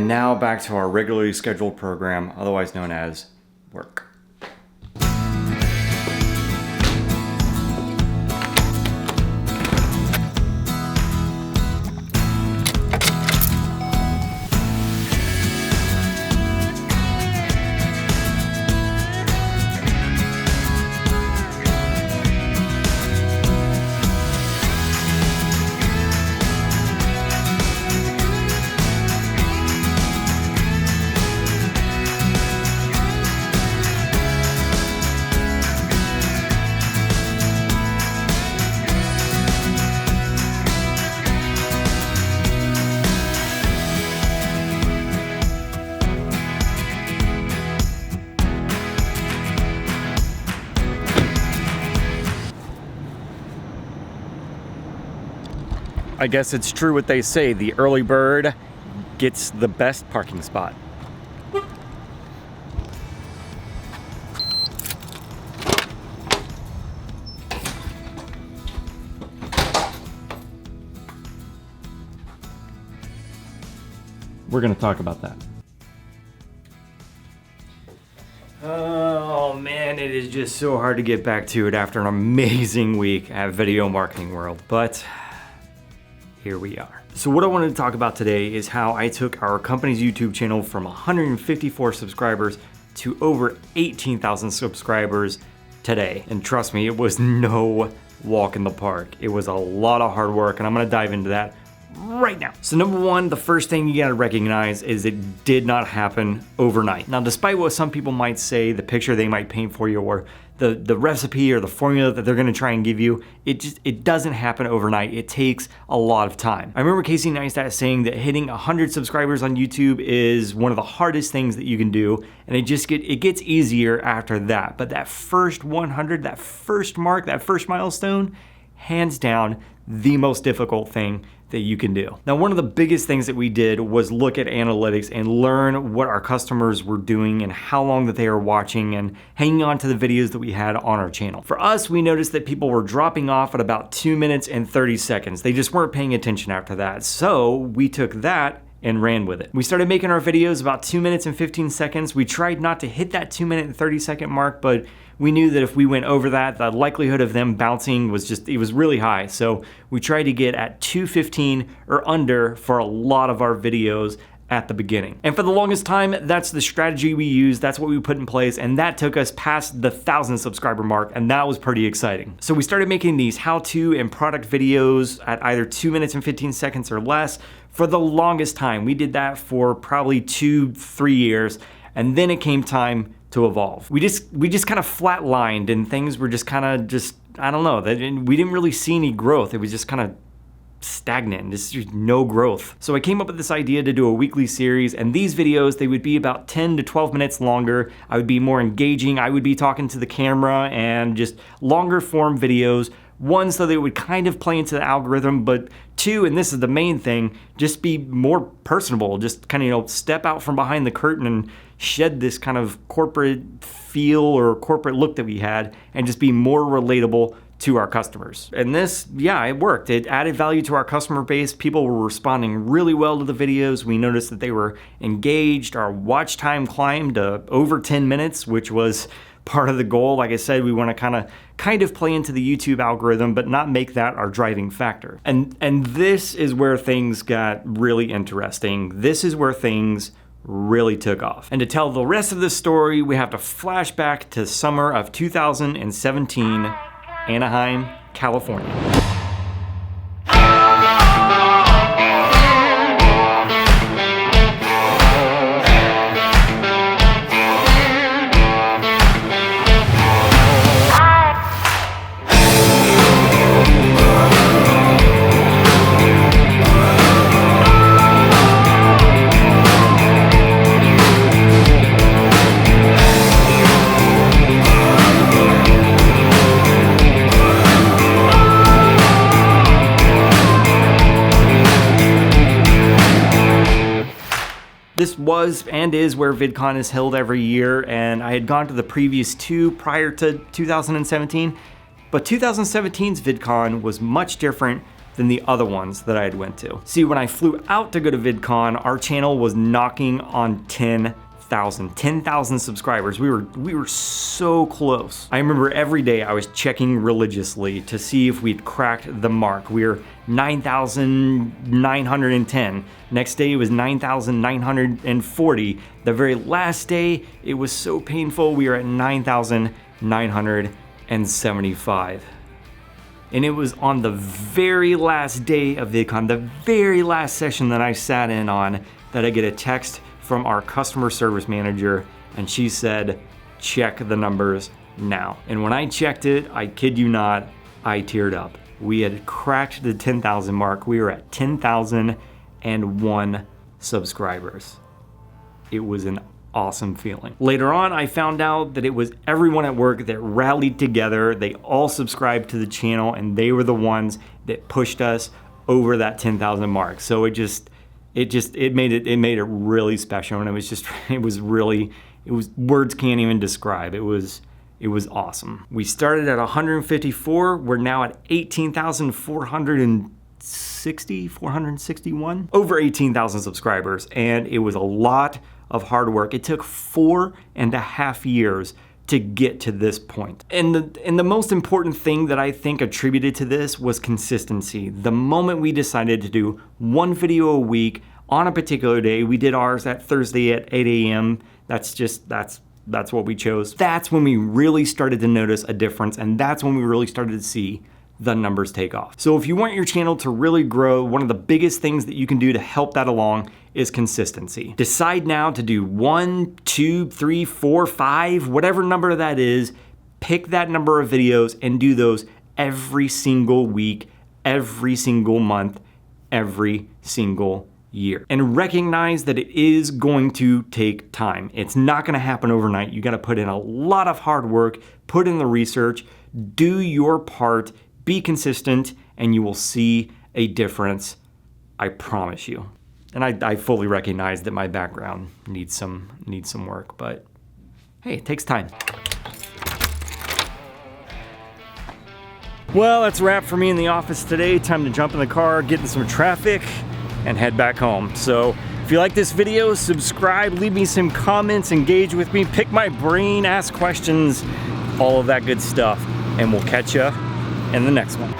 And now back to our regularly scheduled program, otherwise known as work. I guess it's true what they say, the early bird gets the best parking spot. We're gonna talk about that. Oh man, it is just so hard to get back to it after an amazing week at Video Marketing World, but here we are. So what I wanted to talk about today is how I took our company's YouTube channel from 154 subscribers to over 18,000 subscribers today. And trust me, it was no walk in the park. It was a lot of hard work, and I'm gonna dive into that right now. So number one, the first thing you gotta recognize is it did not happen overnight. Now, despite what some people might say, the picture they might paint for you, or the recipe or the formula that they're gonna try and give you, it doesn't happen overnight. It takes a lot of time. I remember Casey Neistat saying that hitting 100 subscribers on YouTube is one of the hardest things that you can do, and it gets easier after that. But that first 100, that first mark, that first milestone, hands down, the most difficult thing that you can do. Now, one of the biggest things that we did was look at analytics and learn what our customers were doing and how long that they were watching and hanging on to the videos that we had on our channel. For us, we noticed that people were dropping off at about 2 minutes and 30 seconds. They just weren't paying attention after that. So we took that and ran with it. We started making our videos about 2 minutes and 15 seconds. We tried not to hit that 2 minute and 30 second mark, but we knew that if we went over that, the likelihood of them bouncing it was really high. So we tried to get at 2:15 or under for a lot of our videos at the beginning. And for the longest time, that's the strategy we used, that's what we put in place, and that took us past the 1,000 subscriber mark, and that was pretty exciting. So we started making these how-to and product videos at either 2 minutes and 15 seconds or less for the longest time. We did that for probably 2-3 years, and then it came time to evolve. We just kind of flatlined, and things were just kind of I don't know, we didn't really see any growth. It was just kind of stagnant, just no growth. So I came up with this idea to do a weekly series, and these videos, they would be about 10 to 12 minutes longer. I would be more engaging. I would be talking to the camera, and just longer form videos. One, so they would kind of play into the algorithm, but two, and this is the main thing, just be more personable, just kind of, step out from behind the curtain and shed this kind of corporate feel or corporate look that we had, and just be more relatable to our customers. And this, yeah, it worked. It added value to our customer base. People were responding really well to the videos. We noticed that they were engaged. Our watch time climbed to over 10 minutes, which was part of the goal. Like I said, we want to kind of play into the YouTube algorithm, but not make that our driving factor. And this is where things got really interesting. This is where things really took off. And to tell the rest of the story, we have to flash back to summer of 2017, Anaheim, California. This was and is where VidCon is held every year, and I had gone to the previous two prior to 2017, but 2017's VidCon was much different than the other ones that I had went to. See, when I flew out to go to VidCon, our channel was knocking on 10,000 subscribers. We were so close. I remember every day I was checking religiously to see if we'd cracked the mark. We were 9,910. Next day it was 9,940. The very last day, it was so painful, we were at 9,975. And it was on the very last day of VidCon, the very last session that I sat in on, that I get a text from our customer service manager, and she said, check the numbers now. And when I checked it, I kid you not, I teared up. We had cracked the 10,000 mark. We were at 10,001 subscribers. It was an awesome feeling. Later on, I found out that it was everyone at work that rallied together. They all subscribed to the channel, and they were the ones that pushed us over that 10,000 mark. So it made it really special, and it was words can't even describe. It was awesome. We started at 154. We're now at 461, over 18,000 subscribers, and it was a lot of hard work. It took 4.5 years to get to this point. And the most important thing that I think attributed to this was consistency. The moment we decided to do one video a week on a particular day, we did ours that Thursday at 8 a.m. That's what we chose. That's when we really started to notice a difference, and that's when we really started to see the numbers take off. So if you want your channel to really grow, one of the biggest things that you can do to help that along is consistency. Decide now to do 1, 2, 3, 4, 5, whatever number that is. Pick that number of videos and do those every single week, every single month, every single year. And recognize that it is going to take time. It's not gonna happen overnight. You gotta put in a lot of hard work, put in the research, do your part, be consistent, and you will see a difference, I promise you. And I fully recognize that my background needs some work, but hey, it takes time. Well, that's a wrap for me in the office today. Time to jump in the car, get in some traffic, and head back home. So if you like this video, subscribe, leave me some comments, engage with me, pick my brain, ask questions, all of that good stuff. And we'll catch you in the next one.